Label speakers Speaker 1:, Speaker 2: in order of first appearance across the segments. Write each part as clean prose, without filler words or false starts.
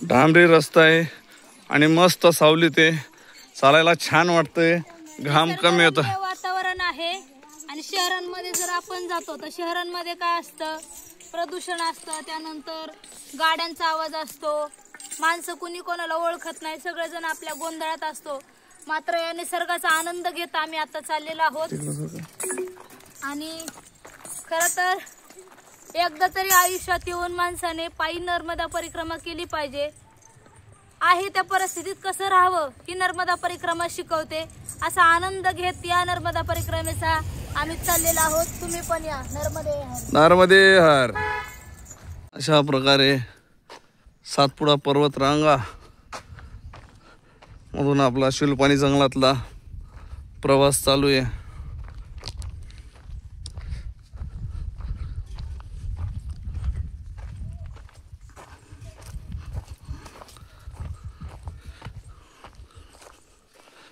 Speaker 1: डांबरी रस्ता आहे आणि मस्त सावलीत आहे, चालायला छान वाटतंय, घाम कमी होतो.
Speaker 2: वातावरण आहे. आणि शहरांमध्ये जर आपण जातो तर शहरांमध्ये काय असतं, प्रदूषण असतं, त्यानंतर गाड्यांचा आवाज असतो, माणसं कुणी कोणाला ओळखत नाही, सगळेजण आपल्या गोंधळात असतो. मात्र या निसर्गाचा आनंद घेत आम्ही आता चाललेलो आहोत. आणि खरं तर एकदा तरी आयुष्यात येऊन माणसाने पायी नर्मदा परिक्रमा केली पाहिजे. आहे त्या परिस्थितीत कसं राहावं ही नर्मदा परिक्रमा शिकवते. असा आनंद घेत या नर्मदा परिक्रमेचा आम्ही चाललेलो आहोत. तुम्ही पण या.
Speaker 1: नर्मदे हर. अशा प्रकारे सातपुडा पर्वत रांगा मधून आपला शिलपाणी जंगलातला प्रवास चालू आहे.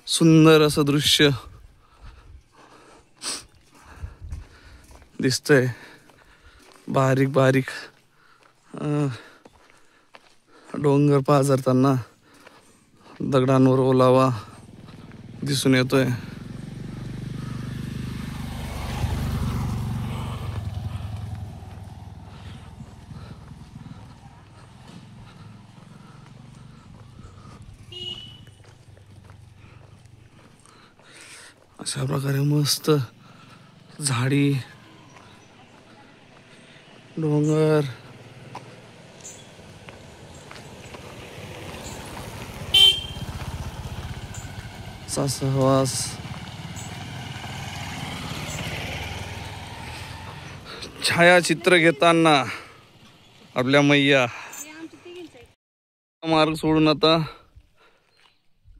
Speaker 1: सुंदर असं दृश्य दिसतंय. बारीक बारीक डोंगर पाझरताना दगडांवर ओलावा दिसून येतोय. अशा प्रकारे मस्त झाडी, डोंगर, सहवास, छायाचित्र घेताना आपल्या मैया. मार्ग सोडून आता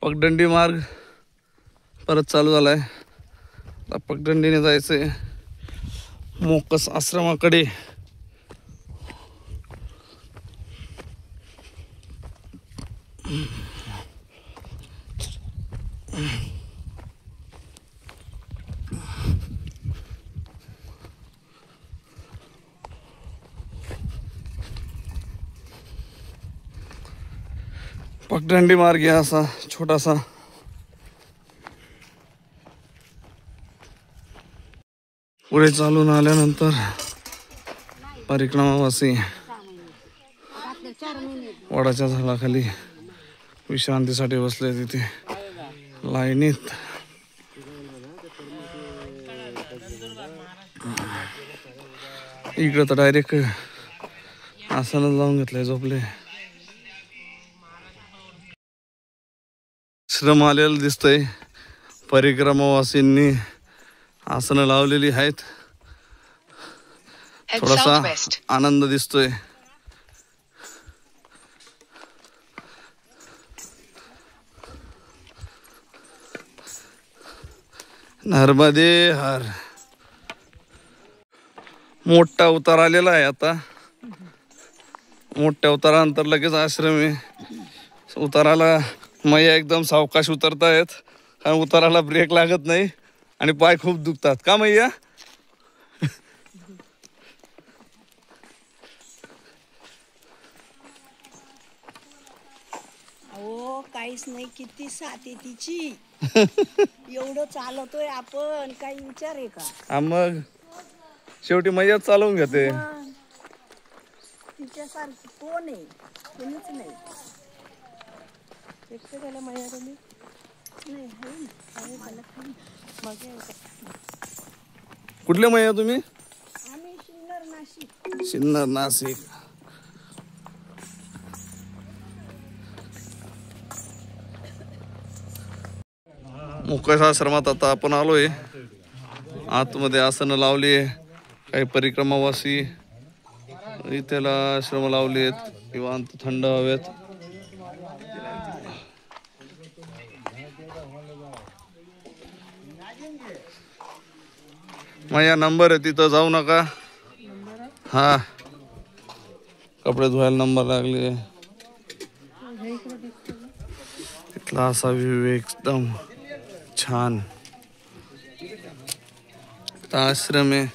Speaker 1: पगडंडी मार्ग परत चालू झालाय. पगडंडीने जायचंय मोकस आश्रमाकडे. पगडंडी मार्ग आहे असा छोटासा. पुढे चालून आल्यानंतर परिक्रमावासी वडाच्या झाडाखाली विश्रांतीसाठी बसले तिथे लाईनीत. इकडे तर डायरेक्ट आसनात लावून घेतलंय, झोपले. श्रम आलेलं दिसतंय. परिक्रमावासींनी आसनं लावलेली आहेत. थोडासा आनंद दिसतोय. नर्मदे हर. मोठा उतार आलेला आहे. आता मोठ्या उतारानंतर लगेच आश्रम आहे. उताराला मैया एकदम सावकाश उतरतायत, कारण उताराला ब्रेक लागत नाही आणि पाय खूप दुखतात. का मैया?
Speaker 3: हो, काहीच नाही. किती साथ आहे तिची. एवढं चालवतोय आपण, काही विचार आहे का?
Speaker 1: मग शेवटी मैया चालवून घेते.
Speaker 3: तिच्यासारखी कोण आहे? कोणीच नाही. एकटं गेलं मैया तुम्ही नाही.
Speaker 1: कुठले मैया तुम्ही?
Speaker 3: आम्ही सिन्नर नाशिक.
Speaker 1: सिन्नर नाशिक. मुकेश आश्रमात आता आपण आलोय. आतमध्ये आसनं लावली आहे. काही परिक्रमावासी इथेला आश्रम लावले आहेत. निवांत थंड हवेत. माझा नंबर आहे, तिथं जाऊ नका. हा, कपडे धुवायला नंबर लागले. इथला असा व्ह्यू एकदम छान. आश्रम आहे.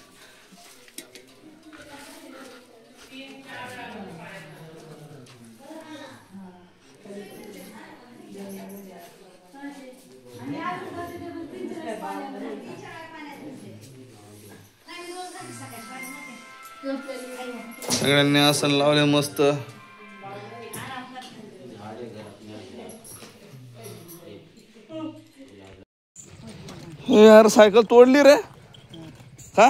Speaker 1: सगळ्यांनी आसन लावले मस्त. यार सायकल तोडली रे का?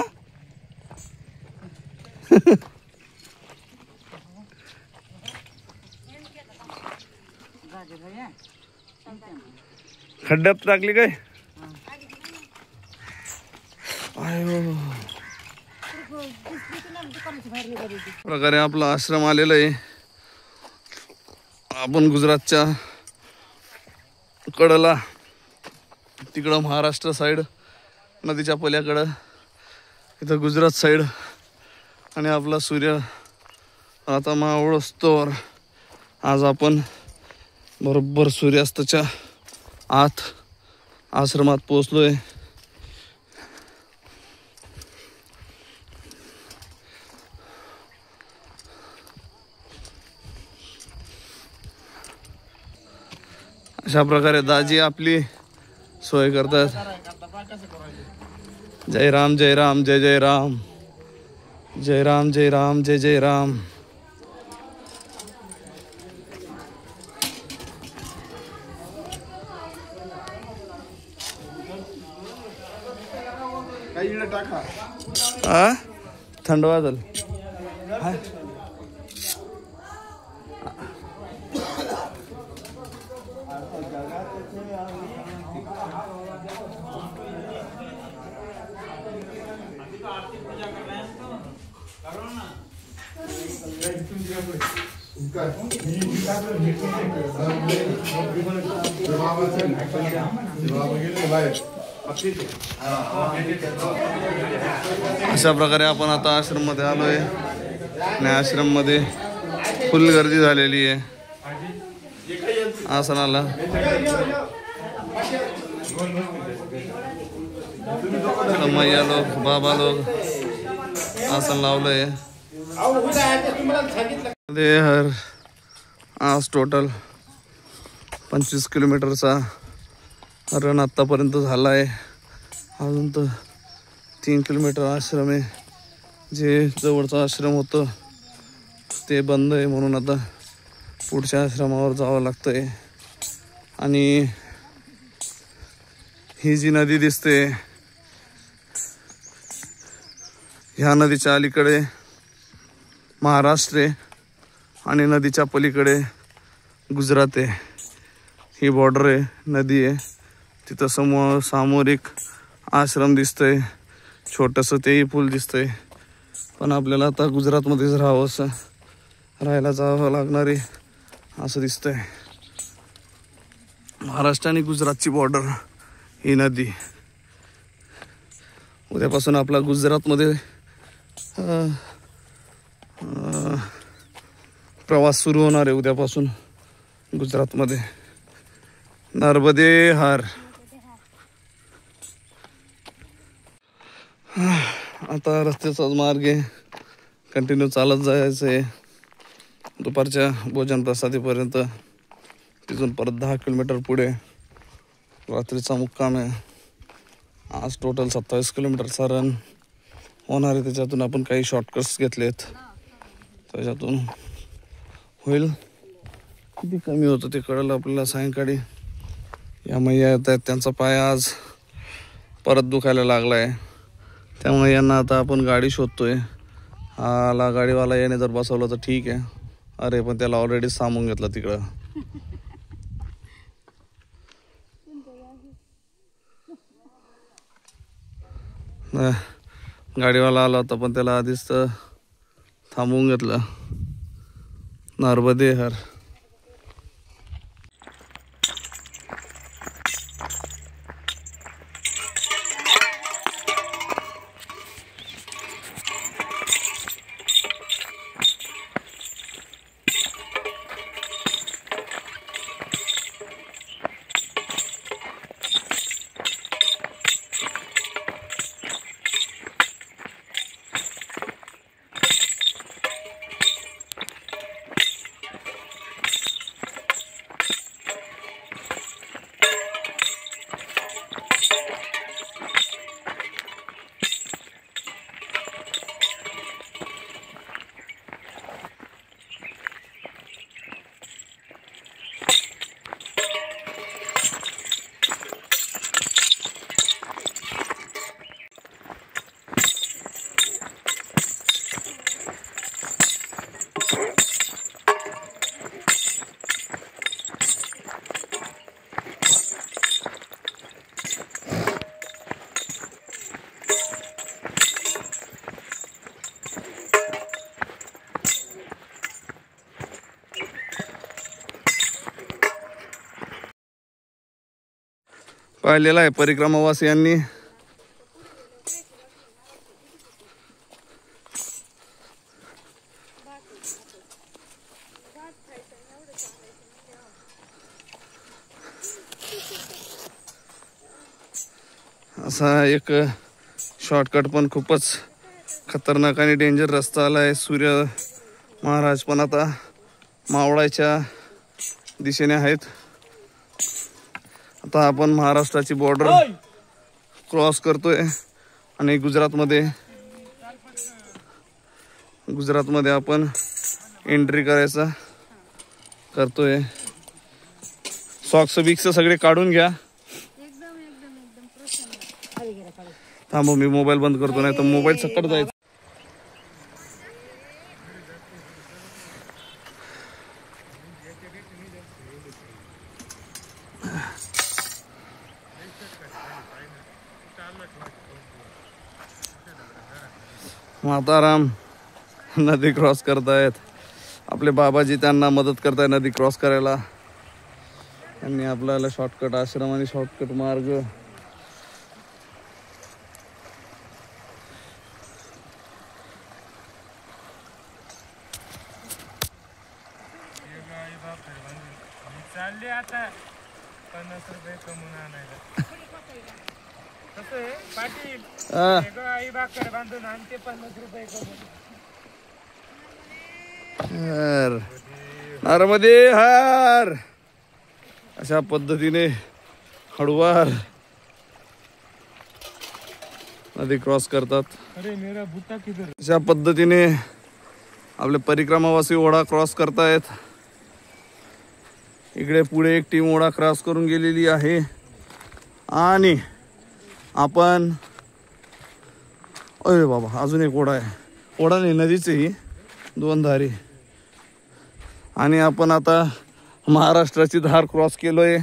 Speaker 1: खड्ड्यात टाकली काय? प्रकारे आपला आश्रम आलेला आहे. आपण गुजरातच्या कडला तिकडं महाराष्ट्र साईड नदीच्या पल्याकडं, इथं गुजरात साईड. आणि आपला सूर्य आता मावळ असतोवर आज आपण बरोबर सूर्यास्ताच्या आत आश्रमात पोहोचलोय. अशा प्रकारे दाजी आपली सोय करतात. जय राम जय राम जय जय राम, जय राम जय राम जय जय राम. हा थंड वाजल. अशा प्रकारे आपण आता आश्रम मध्ये आलोय आणि आश्रम मध्ये फुल गर्दी झालेली आहे आसनाला. मैया लोक बाबा लोक आसन लावलंय. हर आज टोटल 25 किलोमीटरचा रन आत्तापर्यंत झाला आहे. अजून तर 3 किलोमीटर आश्रम आहे. जे जवळचं आश्रम होतं ते बंद आहे म्हणून आता पुढच्या आश्रमावर जावं लागतंय. आणि ही जी नदी दिसते ह्या नदीच्या अलीकडे महाराष्ट्र आहे आणि नदीच्या पलीकडे गुजरात आहे. ही बॉर्डर आहे, नदी आहे. तिथं समोर एक आश्रम दिसतंय, छोटंसं तेही पूल दिसतंय. पण आपल्याला आता गुजरातमध्येच राहायला जावं लागणार आहे असं दिसतंय. महाराष्ट्र आणि गुजरातची बॉर्डर ही नदी. उद्यापासून आपला गुजरातमध्ये प्रवास सुरू होणार आहे. उद्यापासून गुजरातमध्ये नर्मदे हर. आता रस्त्याचाच मार्ग आहे, कंटिन्यू चालत जायचं आहे दुपारच्या भोजन प्रसादीपर्यंत. तिथून परत 10 किलोमीटर पुढे रात्रीचा मुक्काम आहे. आज टोटल 27 किलोमीटरचा रन होणार आहे. त्याच्यातून आपण काही शॉर्टकट्स घेतलेत, त्याच्यातून होईल. किती कमी होतं ते कळलं आपल्याला सायंकाळी. या मैया येत आहेत, त्यांचा पाय आज परत दुखायला लागला आहे. त्यामुळे यांना आता आपण गाडी शोधतोय. हाला गाडीवाला याने जर बसवलं तर ठीक आहे. अरे पण त्याला ऑलरेडी सामावून घेतलं तिकडं. गाडीवाला आला होता पण त्याला आधीच तर थांबवून घेतलं. नर्मदे हर. पाहिलेला आहे परिक्रमावासियांनी. असा एक शॉर्टकट पण खूपच खतरनाक आणि डेंजर रस्ता आला आहे. सूर्य महाराज पण आता मावळाच्या दिशेने आहेत. आता आपण महाराष्ट्राची बॉर्डर क्रॉस करतोय आणि गुजरातमध्ये आपण एंट्री करतोय. सॉक्स बिक्स सगळे काढून घ्या. थांबा मी मोबाईल बंद करतो, नाही तर मोबाईल सकट जायचं. माताराम नदी क्रॉस करतायत. आपले बाबाजी त्यांना मदत करतायत नदी क्रॉस करायला. त्यांनी आपल्याला शॉर्टकट आश्रम आणि शॉर्टकट मार्ग
Speaker 4: चालले आता 50 रुपये कमवून आणायला. कसं आहे पाटील, आई भाकर बांधून आणते 50 रुपये कमवून.
Speaker 1: नर्मदे हर अशा पद्धतीने हळूवार नदी क्रॉस करतात.
Speaker 4: अरे मेरा बुट्टा किधर?
Speaker 1: अशा पद्धतीने आपले परिक्रमावासी ओढा क्रॉस करतायत. इकडे पुढे एक टीम ओढा क्रॉस करून गेलेली आहे आणि आपण अरे बाबा अजून एक ओढा आहे. ओढा नाही, नदीच ही 2 धारी. आणि आपण आता महाराष्ट्राची धार क्रॉस केलोय.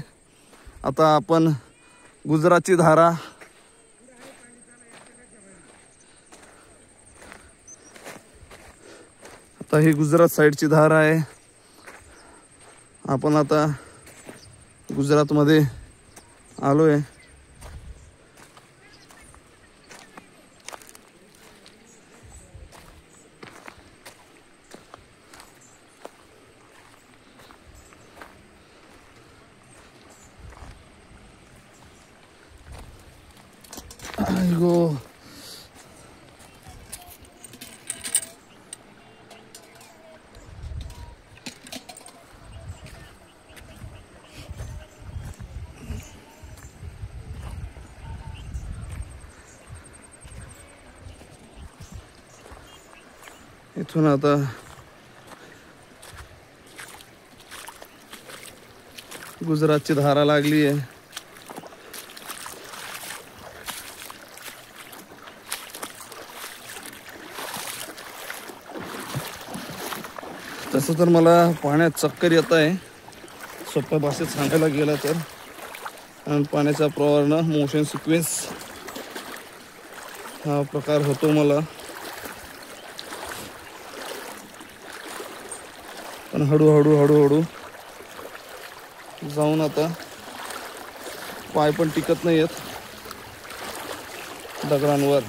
Speaker 1: आता आपण गुजरातची धारा आता ही गुजरात साईडची धार आहे. आपण आता गुजरातमध्ये आलोय. गो इथून आता गुजरातची धारा लागली आहे. तसं तर मला पाण्यात चक्कर येत आहे, सोप्या भाषेत सांगायला गेलं तर. आणि पाण्याच्या प्रवाहानं मोशन सिक्वेन्स हा प्रकार होतो मला. पण हळूहळू जाऊन आता पाय पण टिकत नाही आहेत दगडांवर.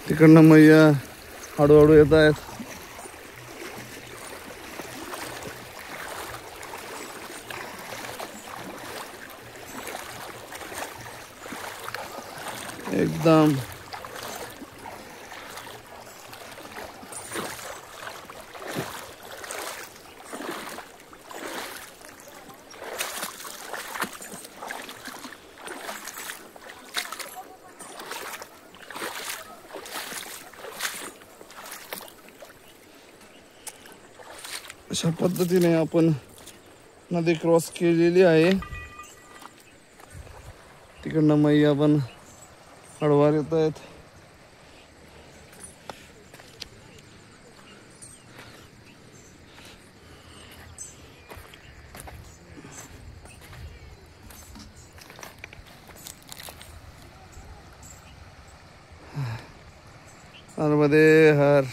Speaker 1: तिकडनं मैया हळूहळू येत आहेत. एकदम अशा पद्धतीने आपण नदी क्रॉस केलेली आहे. तिकडनं मैया पण हळूवार येत आहेत. नर्मदे हर